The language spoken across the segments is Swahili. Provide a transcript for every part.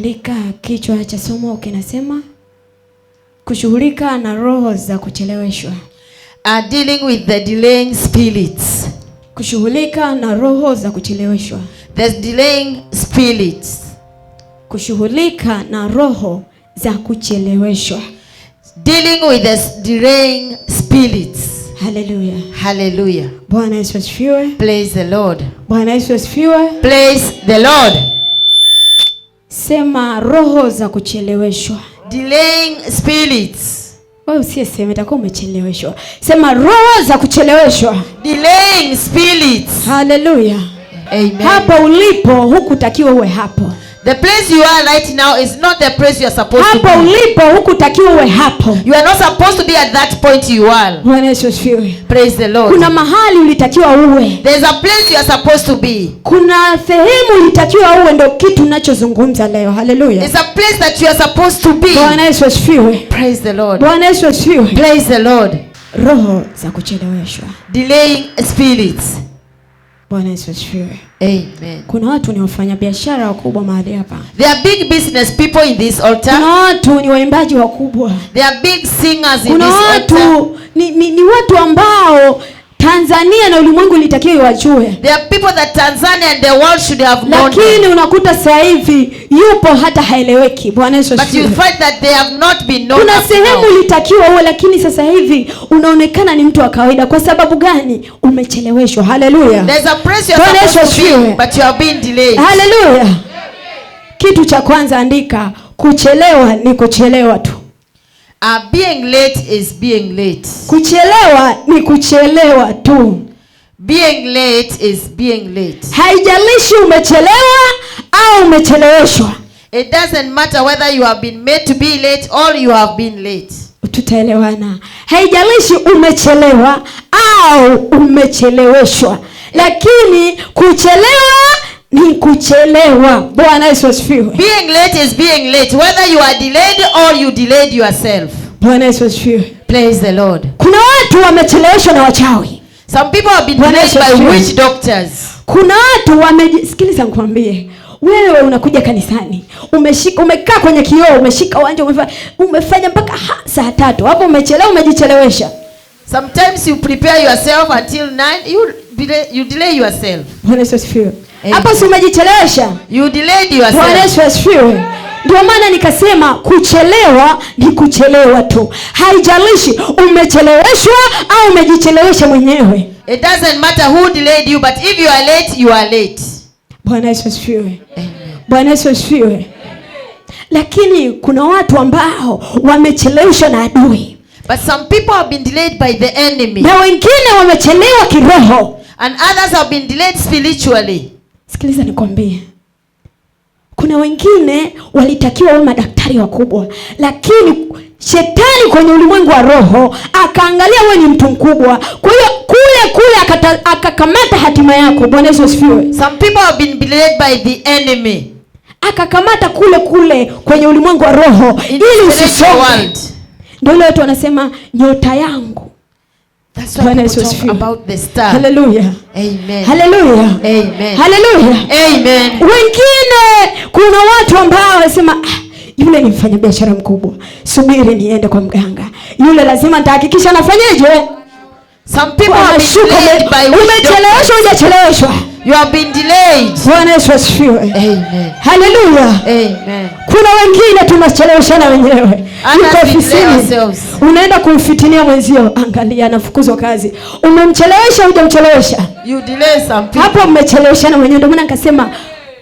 Andika kichwa cha somo kinasema kushughulika na roho za kucheleweshwa. Dealing with the delaying spirits. Kushughulika na roho za kucheleweshwa. There's delaying spirits. Kushughulika na roho za kucheleweshwa. Dealing with the delaying spirits. Hallelujah. Hallelujah. Bwana Yesu asifiwe. Praise the Lord. Bwana Yesu asifiwe. Praise the Lord. Sema roho za kucheleweshwa. Delaying spirits. Wewe usiseme itakuwa umecheleweshwa. Sema roho za kucheleweshwa. Delaying spirits. Hallelujah. Amen. Hapo ulipo hukutakiwa uwe hapo. The place you are right now is not the place you are supposed to be. Hapo ulipo hukutakiwa uwe hapo. You are not supposed to be at that point you are. Bwana Yesu asifiwe. Praise the Lord. Kuna mahali ulitakiwa uwe. There's a place you are supposed to be. Kuna sehemu ulitakiwa uwe, ndio kitu ninachozungumza leo. Hallelujah. It's a place that you are supposed to be. Bwana Yesu asifiwe. Praise the Lord. Bwana Yesu asifiwe. Praise the Lord. Roho za kucheleweshwa. Delaying spirits. Bwana Yesu asifiwe. Amen. Kuna watu ni wafanyabiashara wakubwa mahali hapa. There are big business people in this altar. Kuna watu ni waimbaji wakubwa. There are big singers in Kuna this watu altar. ni watu ambao Tanzania na ulimwengu litakiwa wajue. There are people that Tanzania and the world should have known. Lakini unakuta sasa hivi yupo hata haeleweki. Bwana Yesu asifiwe. But you find that they have not been known. Kuna sehemu ulitakiwa uwe, lakini sasa hivi unaonekana ni mtu wa kawaida. Kwa sababu gani? Umecheleweshwa. Hallelujah. There's a place you are supposed to be, but you have been delayed. Hallelujah. Kitu cha kwanza andika, kuchelewa ni kuchelewa tu. Being late is being late. Kuchelewa ni kuchelewa tu. Being late is being late. Haijalishi umechelewa au umecheleweshwa. It doesn't matter whether you have been made to be late or you have been late. Tutaelewana. Haijalishi umechelewa au umecheleweshwa. Lakini kuchelewa ni kuchelewa. Bwana Yesu asifiwe. Being late is being late, whether you are delayed or you delayed yourself. Bwana Yesu asifiwe. Praise the Lord. Kuna watu wamecheleweshwa na wachawi. Some people have been delayed by witch doctors. Kuna watu sikiliza nikwambie. Wewe unakuja kanisani, umekaa kwenye kioo, umeshika uwanja, umefanya mpaka saa 3. Hapo umechelewa, umejichelewesha. Sometimes you prepare yourself until 9, you delay yourself. Bwana Yesu asifiwe. Hapo si umejichelewesha? You delayed yourself. Bwana Yesu asifiwe. Ndio maana nikasema kuchelewa ni kuchelewa tu. Haijalishi umecheleweshwa au umejichelewesha mwenyewe. It doesn't matter who delayed you, but if you are late, you are late. Bwana Yesu asifiwe. Amen. Bwana Yesu asifiwe. Lakini kuna watu ambao wamecheleweshwa na adui. But some people have been delayed by the enemy. Na wengine wamechelewa kiroho. And others have been delayed spiritually. Sikiliza nikwambie. Kuna wengine walitakiwa wawe madaktari wakubwa, lakini shetani kwenye ulimwengu wa roho akaangalia wewe ni mtu mkubwa. Kwa hiyo kule akakamata hatima yako. Bwana Yesu asifiwe. Some people have been delayed by the enemy. Akakamata kule kwenye ulimwengu wa roho ili usisonge. Ndio ile watu wanasema nyota yangu. That's what people talk about the star. Hallelujah. Amen. Hallelujah. Amen. Hallelujah. Amen. Wengine kuna watu ambao wanasema yule ni mfanyabiashara mkubwa, subiri niende kwa mganga. Yule lazima nitahakikisha nafanyaje? Some people have been delayed by umecheleweshwa, hujacheleweshwa. You have been delayed. Bwana Yesu asifiwe. Amen. Hallelujah. Amen. Kuna wengine tunacheleweshana wenyewe. Yuko ofisini, unaenda kumfitinia mwenzio, angalia anafukuzwa kazi. Umemchelewesha, hujamchelewesha? You delay some people. Hapo mmecheleweshana wenyewe. Ndio maana nikasema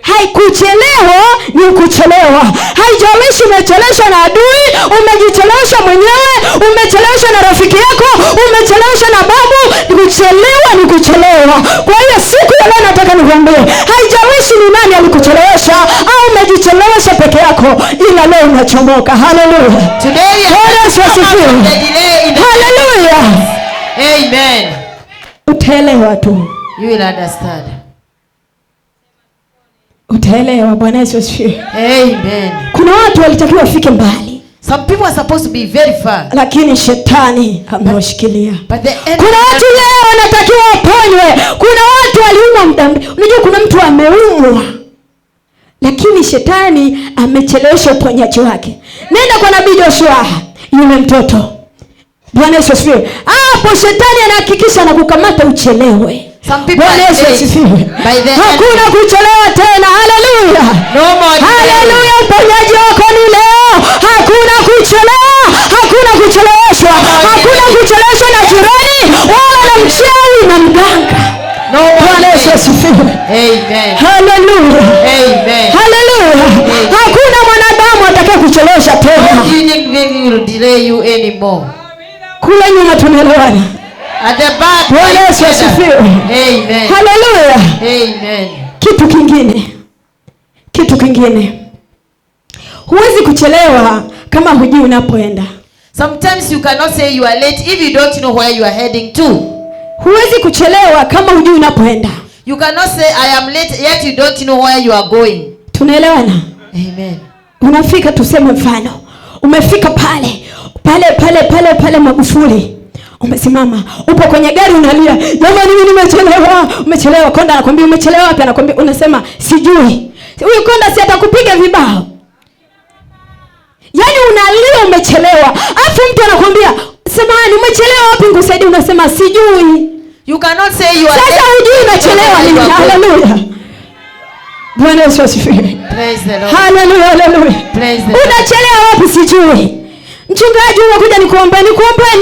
haikuchelewa ni kuchelewa. Haijalishi umecheleweshwa na adui, umejichelewesha mwenyewe, umecheleweshwa na rafiki yako, umecheleweshwa na babu, kuchelewa ni kuchelewa. Kwa hiyo siku ya leo nataka nikwambie, haijalishi ni nani alikuchelewesha au umejichelewesha peke yako, ila leo unachomoka. Hallelujah. Today you are the delay in the Hallelujah. Amen. Utaelewa tu. You will understand. Utaelewa. Bwana Yesu asifiwe. Amen. Kuna watu walitakiwa wafike mbali. Some people are supposed to be very far. Lakini shetani amewashikilia. Kuna watu leo wanatakiwa waponywe. Kuna watu waliumwa muda. Unajua kuna mtu ameumwa lakini shetani amechelewesha uponyaji wake. Nenda kwa nabii Joshua, yule mtoto. Bwana Yesu asifiwe. Hapo shetani anahakikisha anakukamata uchelewe. Bwana Yesu asifiwe. Hakuna kuchelewa tena. Haleluya. Haleluya. Uponyaji wako ni leo. Hakuna kuchelewa. Hakuna kucheleweshwa. Hakuna kucheleweshwa na jirani wala na mchawi na mganga. Bwana Yesu asifiwe. Amen. Haleluya. Amen. Haleluya. Hakuna mwanadamu atakaye kuchelewesha tena. Nothing will delay you anymore. Kule nyuma tunaelewana. At the back. Bwana Yesu asifiwe. Amen. Haleluya. Amen. Kitu kingine. Huwezi kuchelewa kama hujui unapoenda. Sometimes you cannot say you are late if you don't know where you are heading to. Huwezi kuchelewa kama hujui unapoenda. You cannot say I am late yet you don't know where you are going. Tunaelewana? Amen. Unafika, tuseme mfano. Umefika pale Magufuli. Umesimama, upo kwenye gari unalia, jamani mimi nimechelewa. Umechelewa. Konda anakuambia umechelewa wapi? Anakuambia, unasema sijui. Huyu konda si atakupiga vibao. Yaani unalia umechelewa. Afu mtu anakuambia, "Samahani, umechelewa wapi nikusaidie?" Unasema sijui. You cannot say you are late. Sasa hujui unachelewa nini? Haleluya. Bwana Yesu asifiwe. Praise the Lord. Haleluya, haleluya. Praise the Lord. Unachelewa wapi? Sijui. Mchungaji unakuja nikuombe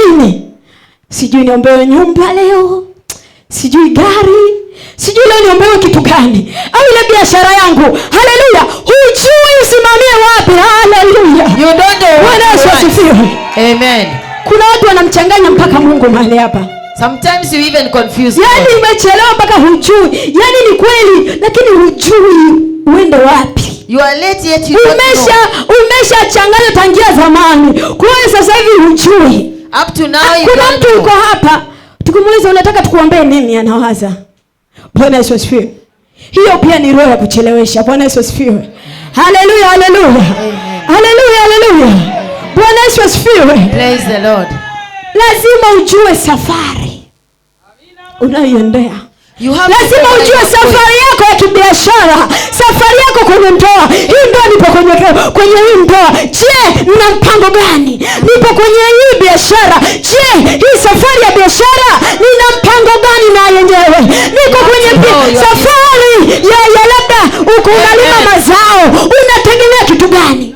nini? Sijui niombewe nyumba leo. Sijui gari. Sijui leo niombewe kitu gani? Au ile biashara yangu. Haleluya. Hujui usimamie wapi? Haleluya. You don't know. Bwana Yesu asifiwe. Amen. Kuna watu wanamchanganya mpaka Mungu mahali hapa. Sometimes you even confuse. Yaani umechelewa mpaka hujui. Yaani ni kweli lakini hujui uende wapi. You are late yet you don't know. Umeshachanganya tangia zamani. Kwa hiyo sasa hivi hujui. Up to now you kuna don't mtu know. yuko hapa, tukimuuliza unataka tukuombee nini, anawaza. Bwana Yesu asifiwe. Hiyo pia ni roho ya kuchelewesha. Bwana Yesu asifiwe. Haleluya, haleluya. Haleluya, haleluya. Bwana Yesu asifiwe. Praise the Lord. Lazima ujue safari unayoendea. Lazima ujue safari yako ya kibiashara, safari yako kwenye ndoa. Hii ndoa nipo kwenye hii ndoa. Je, nina mpango gani? Nipo kwenye hii biashara. Je, hii safari ya biashara nina mpango gani na yenyewe? Niko kwenye safari ya labda uko unalima mazao. Unategemea kitu gani?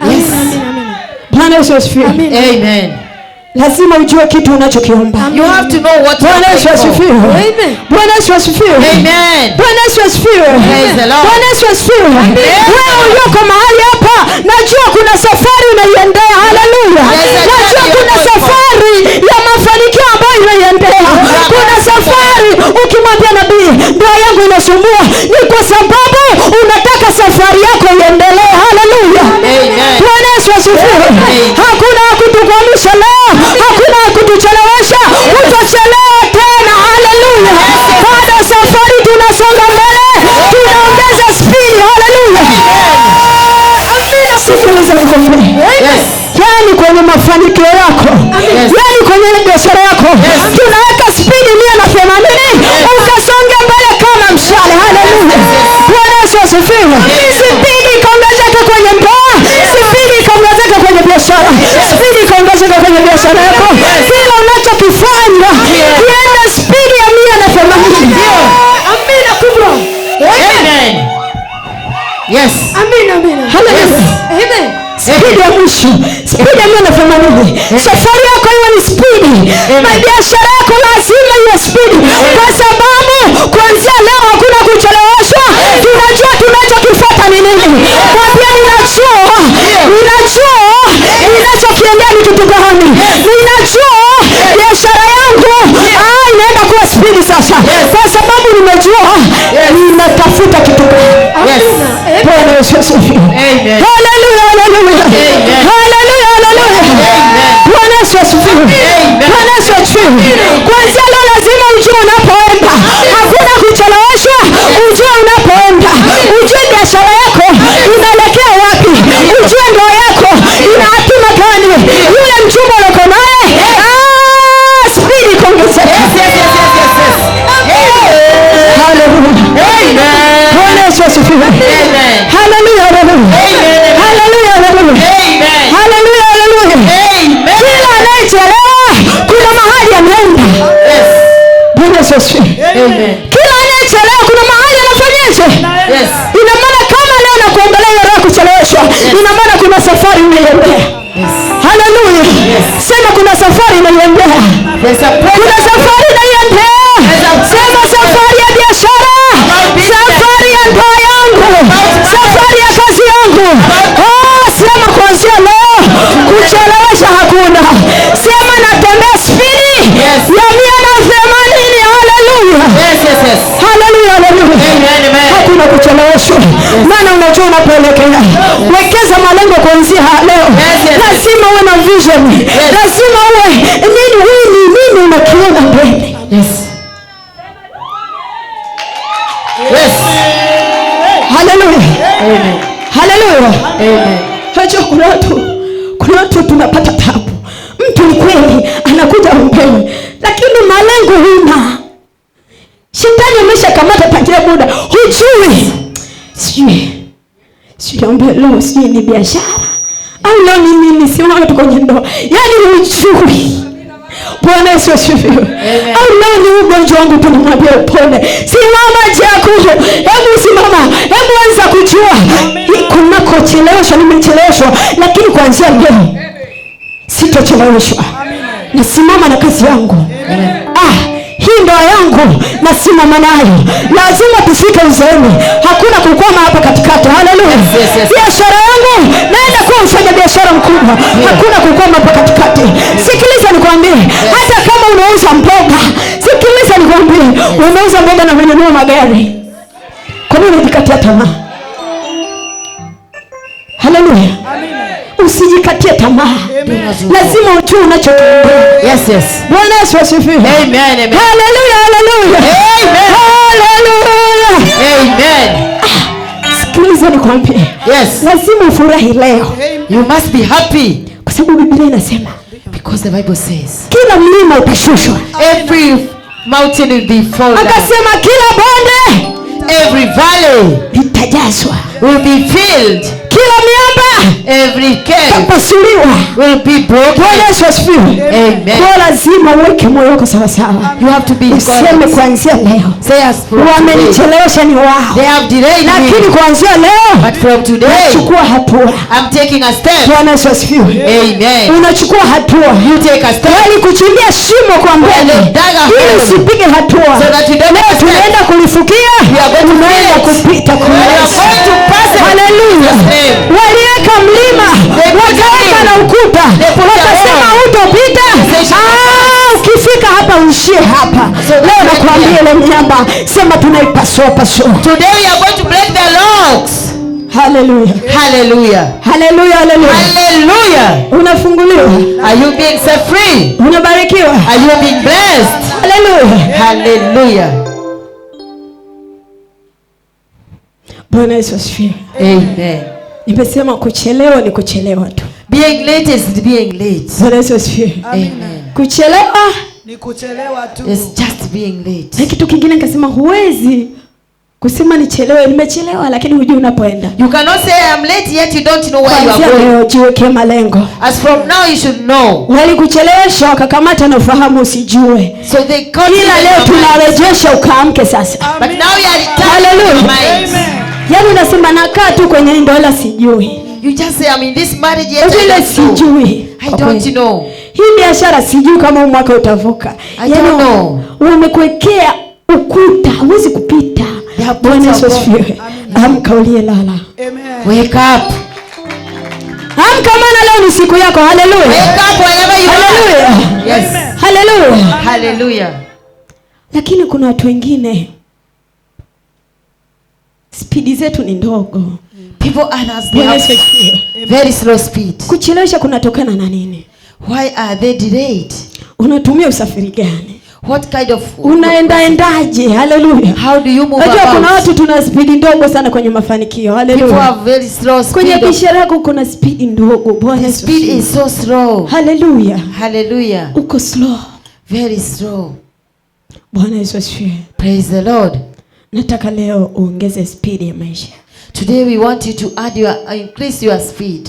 Bwana Yesu asifiwe. Amen. Lazima ujue kitu unachokiomba. You have to know what you are praying for. Amen. Bwana Yesu asifiwe. Amen. Bwana Yesu asifiwe. Praise the Lord. Bwana Yesu asifiwe. Wewe ulioko mahali hapa, najua kuna safari unaiendea. Haleluya. Najua kuna safari ya mafanikio ambayo unaiendea. Kuna safari ukimwambia nabii, ndoa yangu inasumbua, ni kwa sababu unataka safari yako iendelee. Haleluya. Bwana Yesu asifiwe. Hakuna kutukwamisha leo. Hakuna kutuchelewesha. Utachelewa tena. Haleluya. Baada ya safari tunasonga mbele. Tunaongeza speed. Haleluya. Amina. Sikiliza nikwambie. Yaani kwenye mafanikio yako. Yaani kwenye biashara yako. Tunaweka speed 180. Ukasonge mbele kama mshale. Haleluya. Bwana Yesu asifiwe. Speed ikaongezeka kwenye ndoa. Speed ikaongezeka kwenye biashara. Speed ikaongezeka kwenye biashara yako. Kila unachokifanya kienda speed ya 180. Amina kubwa. Amen. Yes. Amina, amina. Haleluya. Amen. Speed ya mwisho. Speed ya 180. Safari yako iwe ni speed. Biashara yako lazima iwe speed. Kwa sababu kuanzia leo hakuna kucheleweshwa. Tunajua tunachokifuata ni nini. Kwa pia ninajua ninachokiendea ni kitu gani. Ninajua biashara yangu inaenda kuwa speed sasa. Kwa sababu nimejua ninatafuta kitu gani. Bwana Yesu asifiwe. Haleluya, haleluya. Haleluya, haleluya. Bwana Yesu asifiwe. Bwana Yesu asifiwe. Kuanzia leo lazima ujue unapoenda. Hakuna kucheleweshwa. Ujue unapoenda. Ujue biashara yako inaelekea wapi. Ujue ndoa yako ina hatima gani. Yule mchumba uko naye speed kuongezeka. Haleluya. Bwana Yesu asifiwe. Haleluya. imeiendea. Haleluya. Sema kuna safari inaiendea. Kuna safari inaiendea. Sema safari ya biashara, safari ya ndoa yangu, safari ya kazi yangu. Sema kuanzia leo kuchelewesha hakuna. Sema natembea spidi ya 180. Haleluya. Haleluya, haleluya. Hakuna kucheleweshwa. Maana unajua unapoelekea. Wekeza malengo kuanzia leo. Lazima uwe na vision. Lazima uwe nini unakiona mbele. Haleluya. Haleluya. Hacho kuna watu tunapata tabu. Mtu ni kweli anakuja mbele, lakini malengo huna. Shetani ameshakamata tangia muda. Hujui. Sijui ambaye leo sijui ni biashara au leo ni nini, simama tu kwenye ndoa. Yaani hujui. Bwana Yesu asifiwe. Au leo ni ugonjwa wangu tunamwambia upone. Simama Jacob. Hebu simama. Hebu anza kujua. Kuna kucheleweshwa, nimecheleweshwa, lakini kuanzia leo sitocheleweshwa. Nasimama na kazi yangu. Hii ndoa yangu nasimama nayo. Lazima tufike uzeeni. Hakuna kukwama hapa katikati. Haleluya. Biashara yangu naenda kuwa mfanya biashara mkubwa. Hakuna kukwama hapa katikati. Sikiliza nikwambie, hata kama unauza mboga, sikiliza nikwambie, unauza mboga na unanunua magari. Kwa nini unajikatia tamaa? Haleluya. Usijikatie tamaa. Lazima ujue unachokiendea. Bwana Yesu asifiwe. Haleluya, haleluya. Haleluya. Sikiliza nikwambie. Lazima ufurahi leo. You must be happy. Kwa sababu Biblia inasema, because the Bible says, kila mlima utashushwa. Every mountain will be fallen. Akasema kila bonde, every valley litajazwa. Will be filled. Kila miamba, every cave tapasuliwa. Will be broken. Bwana Yesu asifiwe. Amen. Kwa lazima uweke moyo wako sawa sawa. You have to be useme kuanzia leo. Say as from wamenichelewesha ni wao. They have delayed me. Lakini kuanzia leo, but from today, nachukua hatua. I'm taking a step. Bwana Yesu asifiwe. Amen. Unachukua hatua. You take a step. Wali kuchimbia shimo kwa mbele. Ili usipige hatua. So that you don't leo tunaenda kulifukia. Tunaenda kupita kule. Haleluya. Waliweka mlima, wakaweka na ukuta, wakasema hutopita. Ukifika hapa uishie hapa. Leo nakwambia ile miamba, sema tunaipasua pasua. Today we are going to break the locks. Hallelujah. Hallelujah. Hallelujah. Hallelujah. Hallelujah. Unafunguliwa. Are you being set free? Unabarikiwa. Are you being blessed? Hallelujah. Hallelujah. Bwana Yesu asifiwe. Amen. Nimesema kuchelewa ni kuchelewa tu. Being late is being late. Bwana Yesu asifiwe. Amen. Kuchelewa ni kuchelewa tu. It's just being late. Na kitu kingine nikasema huwezi kusema nichelewe, nimechelewa lakini hujui unapoenda. You cannot say I'm late yet you don't know where you are going. Leo jiweke malengo. As from now you should know. Walikuchelewesha wakakamata na ufahamu usijue. So they caught you. Ila leo tunarejesha ukaamke sasa. But now you are returning. Hallelujah. Yaani unasema nakaa tu kwenye ndoa sijui. You just say I'm in this marriage yet I don't know. Hii biashara sijui kama mwaka utavuka. I don't know. Wamekuwekea ukuta, huwezi kupita. Bwana Yesu asifiwe. Amka ulie lala. Amen. Wake up. Amka maana leo ni siku yako. Hallelujah. Wake up wherever you are. Yes. Hallelujah. Hallelujah. Lakini kuna watu wengine spidi zetu ni ndogo. People are very slow speed. Kuchelewesha kunatokana na nini? Why are they delayed? Unatumia usafiri gani? What kind of unaendaje? Hallelujah. How do you move about? Unajua kuna watu tuna spidi ndogo sana kwenye mafanikio. Hallelujah. People have very slow speed. Kwenye biashara yako kuna spidi ndogo. Bwana Yesu. Speed is so slow. Hallelujah. Hallelujah. Uko slow. Very slow. Bwana Yesu asifiwe. Praise the Lord. Nataka leo uongeze speed ya maisha. Today we want you to increase your speed.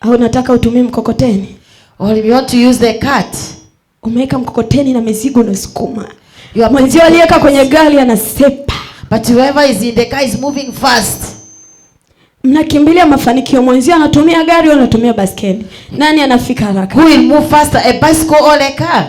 Au nataka utumie mkokoteni? Or you want to use the cart? Umeweka mkokoteni na mizigo unasukuma. Mwenzio aliyeka kwenye gari anasepa. But whoever is in the car is moving fast. Mnakimbilia mafanikio, mwenzio anatumia gari au anatumia baskeli. Nani anafika haraka? Who will move faster, a bicycle or a car?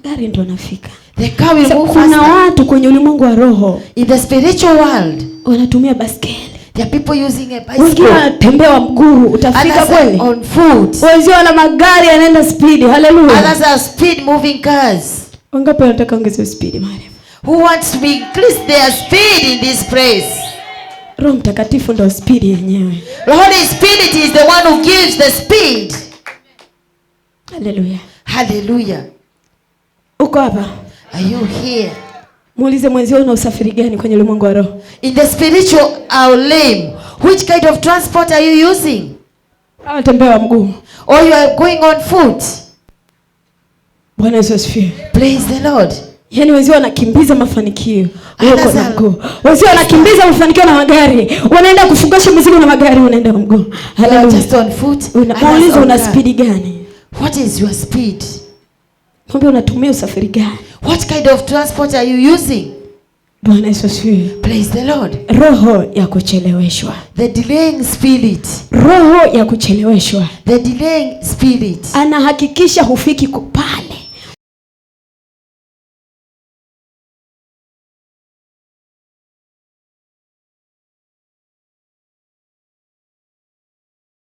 Gari ndo anafika. The car will move Kuna faster. watu kwenye ulimwengu wa roho, In the spiritual world, wanatumia baskeli. there are people using a Wengine bicycle. wanatembea mguu. Utafika Others are kweli? on foot. Wenzio wana magari yanaenda speed. Hallelujah. Others are speed moving cars. Wangapi wanataka ongeze speed mahali? Who wants to increase their speed in this place? Roho Mtakatifu ndo speed yenyewe. The Holy Spirit is the one who gives the speed. Hallelujah. Hallelujah. Uko hapa? Are you here? Muulize mwenzio una usafiri gani kwenye ulimwengu wa roho? In the spiritual realm, which kind of transport are you using? Anatembea mguu. Or you are going on foot? Bwana Yesu asifiwe. Praise the Lord. Yaani wenzio wanakimbiza mafanikio. Wako na Anasa- mguu. Wenzio wanakimbiza mafanikio na magari. Wanaenda kufungasha mizigo na magari, wanaenda na mguu. You are Hallelujah. just on foot. Others Muulize on una car. speed gani? What is your speed? Mwambie unatumia usafiri gani? What kind of transport are you using? Bwana Yesu asifiwe. Praise the Lord. Roho ya kucheleweshwa. The delaying spirit. Roho ya kucheleweshwa. The delaying spirit. Anahakikisha hufiki pale